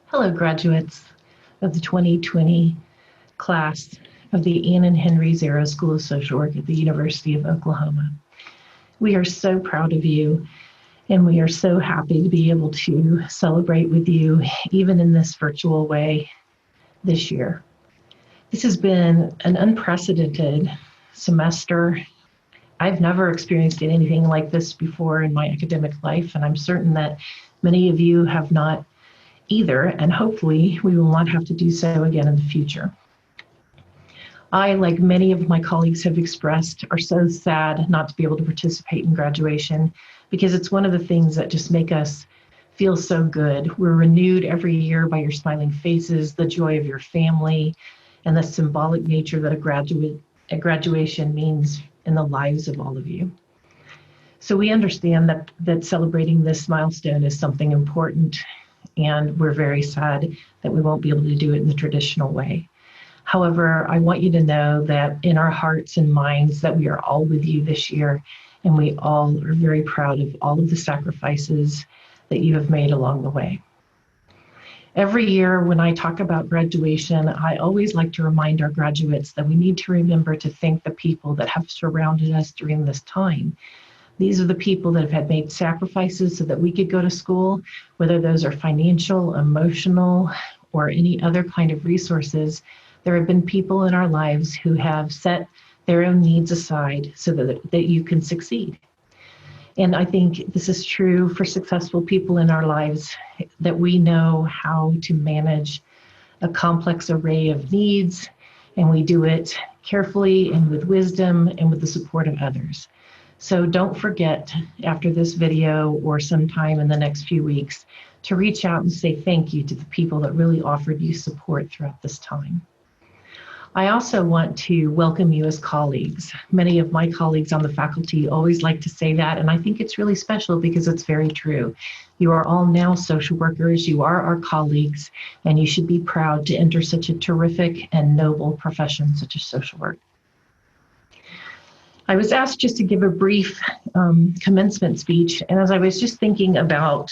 Hello, graduates of the 2020 class of the Ann and Henry Zarrow School of Social Work at the University of Oklahoma. We are so proud of you, and we are so happy to be able to celebrate with you, even in this virtual way this year. This has been an unprecedented semester. I've never experienced anything like this before in my academic life, and I'm certain that many of you have not either, and hopefully we will not have to do so again in the future. I, like many of my colleagues have expressed, are so sad not to be able to participate in graduation because it's one of the things that just make us feel so good. We're renewed every year by your smiling faces, the joy of your family, and the symbolic nature that a graduation means in the lives of all of you. So we understand that celebrating this milestone is something important, and we're very sad that we won't be able to do it in the traditional way. However, I want you to know that in our hearts and minds that we are all with you this year, and we all are very proud of all of the sacrifices that you have made along the way. Every year when I talk about graduation, I always like to remind our graduates that we need to remember to thank the people that have surrounded us during this time. These are the people that have made sacrifices so that we could go to school, whether those are financial, emotional, or any other kind of resources. There have been people in our lives who have set their own needs aside so that you can succeed. And I think this is true for successful people in our lives, that we know how to manage a complex array of needs, and we do it carefully and with wisdom and with the support of others. So don't forget, after this video or sometime in the next few weeks, to reach out and say thank you to the people that really offered you support throughout this time. I also want to welcome you as colleagues. Many of my colleagues on the faculty always like to say that, and I think it's really special because it's very true. You are all now social workers, you are our colleagues, and you should be proud to enter such a terrific and noble profession such as social work. I was asked just to give a brief commencement speech, and as I was just thinking about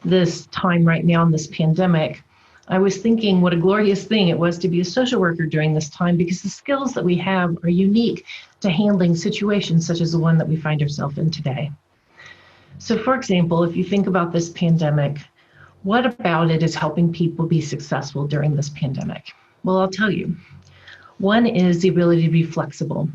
this time right now in this pandemic, I was thinking what a glorious thing it was to be a social worker during this time, because the skills that we have are unique to handling situations such as the one that we find ourselves in today. So for example, if you think about this pandemic, what about it is helping people be successful during this pandemic? Well, I'll tell you. One is the ability to be flexible.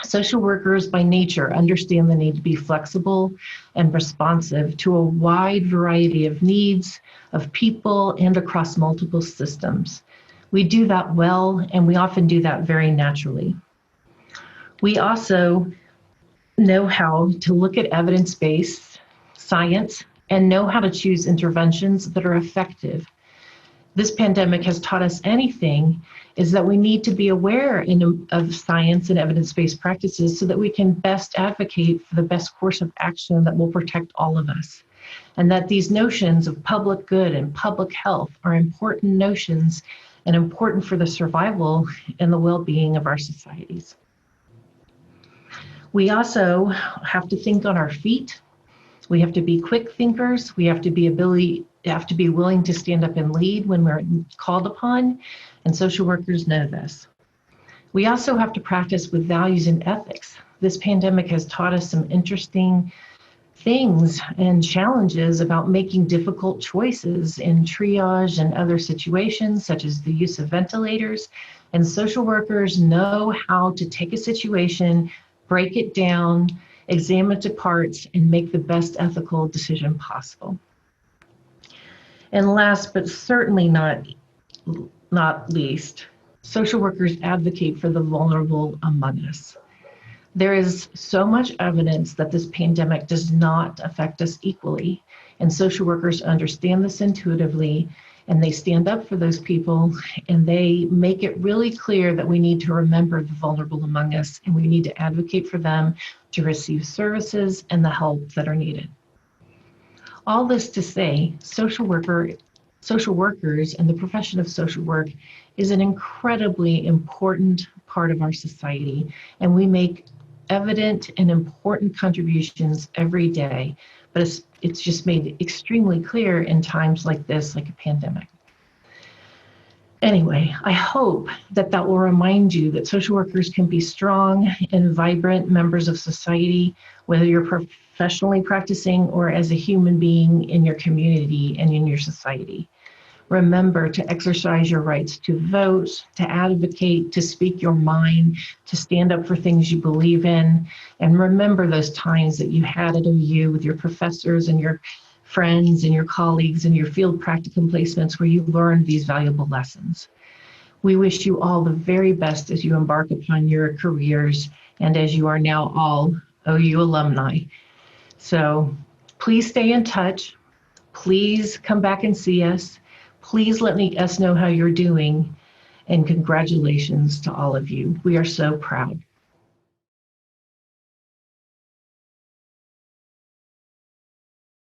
Social workers by nature understand the need to be flexible and responsive to a wide variety of needs of people and across multiple systems. We do that well, and we often do that very naturally. We also know how to look at evidence-based science and know how to choose interventions that are effective. This pandemic has taught us anything is that we need to be aware of science and evidence-based practices so that we can best advocate for the best course of action that will protect all of us. And that these notions of public good and public health are important notions and important for the survival and the well-being of our societies. We also have to think on our feet. We have to be quick thinkers. We have to be willing to stand up and lead when we're called upon, and social workers know this. We also have to practice with values and ethics. This pandemic has taught us some interesting things and challenges about making difficult choices in triage and other situations, such as the use of ventilators. And social workers know how to take a situation, break it down, examine it to parts, and make the best ethical decision possible. And last but certainly not least, social workers advocate for the vulnerable among us. There is so much evidence that this pandemic does not affect us equally, and social workers understand this intuitively, and they stand up for those people, and they make it really clear that we need to remember the vulnerable among us, and we need to advocate for them to receive services and the help that are needed. All this to say, social workers and the profession of social work is an incredibly important part of our society, and we make evident and important contributions every day, but it's just made extremely clear in times like this, like a pandemic. Anyway, I hope that will remind you that social workers can be strong and vibrant members of society, whether you're professionally practicing or as a human being in your community and in your society. Remember to exercise your rights to vote, to advocate, to speak your mind, to stand up for things you believe in, and remember those times that you had at OU with your professors and your friends and your colleagues and your field practicum placements where you learned these valuable lessons. We wish you all the very best as you embark upon your careers and as you are now all OU alumni. So please stay in touch. Please come back and see us. Please let us know how you're doing, and congratulations to all of you. We are so proud.